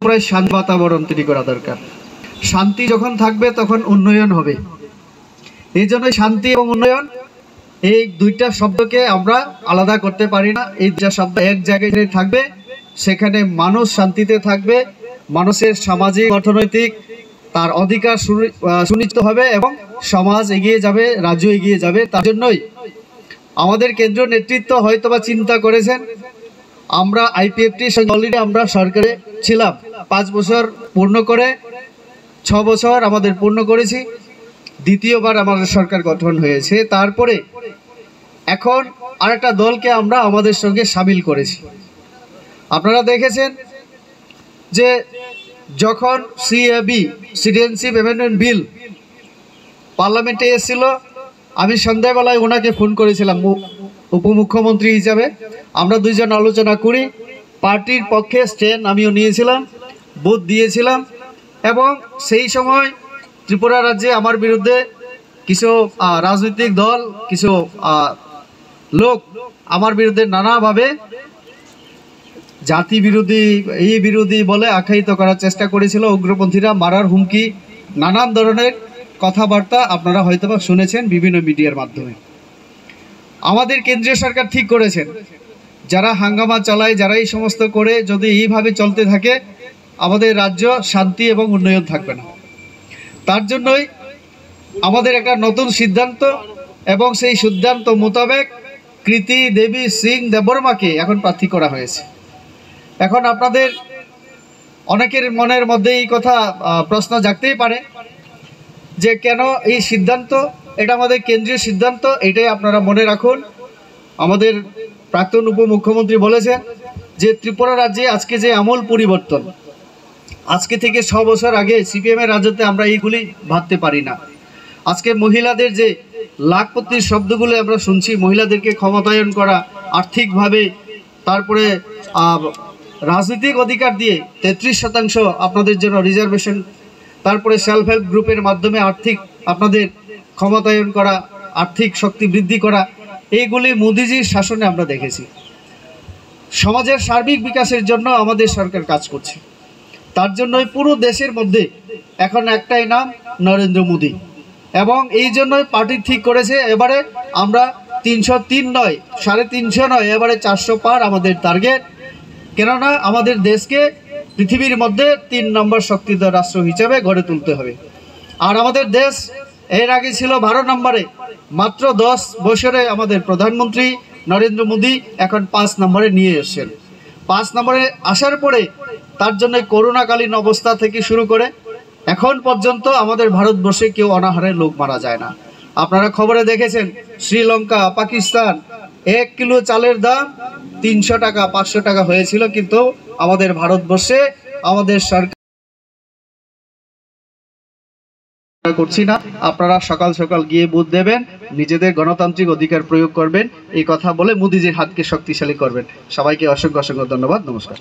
প্রায় শান্ত বাতাবরণ তৈরি করা দরকার। শান্তি যখন থাকবে তখন উন্নয়ন হবে। এই জন্য শান্তি এবং উন্নয়ন এই দুইটা শব্দকে আমরা আলাদা করতে পারি না। এই দুইটা শব্দ এক জায়গায় থাকবে, সেখানে মানুষ শান্তিতে থাকবে, মানুষের সামাজিক অর্থনৈতিক তার অধিকার সুনিশ্চিত হবে এবং সমাজ এগিয়ে যাবে, রাজ্য এগিয়ে যাবে। তার জন্যই আমাদের কেন্দ্রীয় নেতৃত্ব হয়তোবা চিন্তা করেছেন, আমরা আইপিএফটির সঙ্গে অলরেডি আমরা সরকারে ছিলাম 5 বছর পূর্ণ করে, 6 বছর আমাদের পূর্ণ করেছি, দ্বিতীয়বার আমাদের সরকার গঠন হয়েছে। তারপরে এখন আরেকটা দলকে আমরা আমাদের সঙ্গে সামিল করেছি। আপনারা দেখেছেন যে যখন সিএবি সিটিজেনশিপ অ্যামেন্ডমেন্ট বিল পার্লামেন্টে এসেছিল, আমি সন্ধ্যাবেলায় ওনাকে ফোন করেছিলাম উপমুখ্যমন্ত্রী হিসাবে। আমরা দুইজন আলোচনা করি, পার্টির পক্ষে স্ট্যান্ড আমিও নিয়েছিলাম, ভোট দিয়েছিলাম। এবং সেই সময় ত্রিপুরা রাজ্যে আমার বিরুদ্ধে কিছু রাজনৈতিক দল, কিছু লোক আমার বিরুদ্ধে নানাভাবে জাতি বিরোধী, এই বিরোধী বলে আখ্যায়িত করার চেষ্টা করেছিল। উগ্রপন্থীরা মারার হুমকি, নানান ধরনের কথাবার্তা আপনারা হয়তোবা শুনেছেন বিভিন্ন মিডিয়ার মাধ্যমে। আমাদের কেন্দ্রীয় সরকার ঠিক করেছেন, যারা হাঙ্গামা চালায়, যারা এই সমস্ত করে যদি এইভাবে চলতে থাকে, আমাদের রাজ্য শান্তি এবং উন্নয়ন থাকবে না। তার জন্যই আমাদের একটা নতুন সিদ্ধান্ত, এবং সেই সিদ্ধান্ত মোতাবেক কৃতি দেবী সিং দেববর্মাকে এখন প্রার্থী করা হয়েছে। এখন আপনাদের অনেকের মনের মধ্যে এই কথা প্রশ্ন জাগতেই পারে যে কেন এই সিদ্ধান্ত, এটা আমাদের কেন্দ্রীয় সিদ্ধান্ত, এটাই আপনারা মনে রাখুন। আমাদের প্রাক্তন উপমুখ্যমন্ত্রী বলেছেন যে ত্রিপুরা রাজ্যে আজকে যে আমূল পরিবর্তন, আজকে থেকে 6 বছর আগে সিপিএমের রাজ্যতে আমরা এইগুলি ভাবতে পারি না। আজকে মহিলাদের যে লাখপতির শব্দগুলো আমরা শুনছি, মহিলাদেরকে ক্ষমতায়ন করা, আর্থিকভাবে, তারপরে রাজনৈতিক অধিকার দিয়ে 33% আপনাদের জন্য রিজার্ভেশন, তারপরে সেলফ হেল্প গ্রুপের মাধ্যমে আর্থিক আপনাদের ক্ষমতায়ন করা, আর্থিক শক্তি বৃদ্ধি করা, এইগুলি মোদিজির শাসনে আমরা দেখেছি। সমাজের সার্বিক বিকাশের জন্য আমাদের সরকার কাজ করছে। তার জন্যই পুরো দেশের মধ্যে এখন একটাই নাম, নরেন্দ্র মোদী। এবং এই জন্যই পার্টি ঠিক করেছে এবারে আমরা 303 নয়, 350 নয়, এবারে 400 পার আমাদের টার্গেট। কেননা আমাদের দেশকে পৃথিবীর মধ্যে 3 নম্বর শক্তিধর রাষ্ট্র হিসেবে গড়ে তুলতে হবে। আর আমাদের দেশ এর আগে ছিল 12 নম্বরে, মাত্র 10 বছরে আমাদের প্রধানমন্ত্রী নরেন্দ্র মোদী এখন 5 নম্বরে নিয়ে এসেছেন। 5 নম্বরে আসার পরে তার জন্য করোনাকালীন অবস্থা থেকে শুরু করে এখন পর্যন্ত আমাদের ভারতবর্ষে কেউ অনাহারে লোক মারা যায় না। আপনারা খবরে দেখেছেন শ্রীলঙ্কা, পাকিস্তান 1 কিলো চালের দাম 300 টাকা, 500 টাকা হয়েছিল, কিন্তু আমাদের ভারতবর্ষে আমাদের সরকার করছি না। আপনারা সকাল সকাল গিয়ে ভোট দেবেন, নিজেদের গণতান্ত্রিক অধিকার প্রয়োগ করবেন, এই কথা বলে মোদিজির হাতকে শক্তিশালী করবেন। সবাইকে অসংখ্য অসংখ্য ধন্যবাদ। নমস্কার।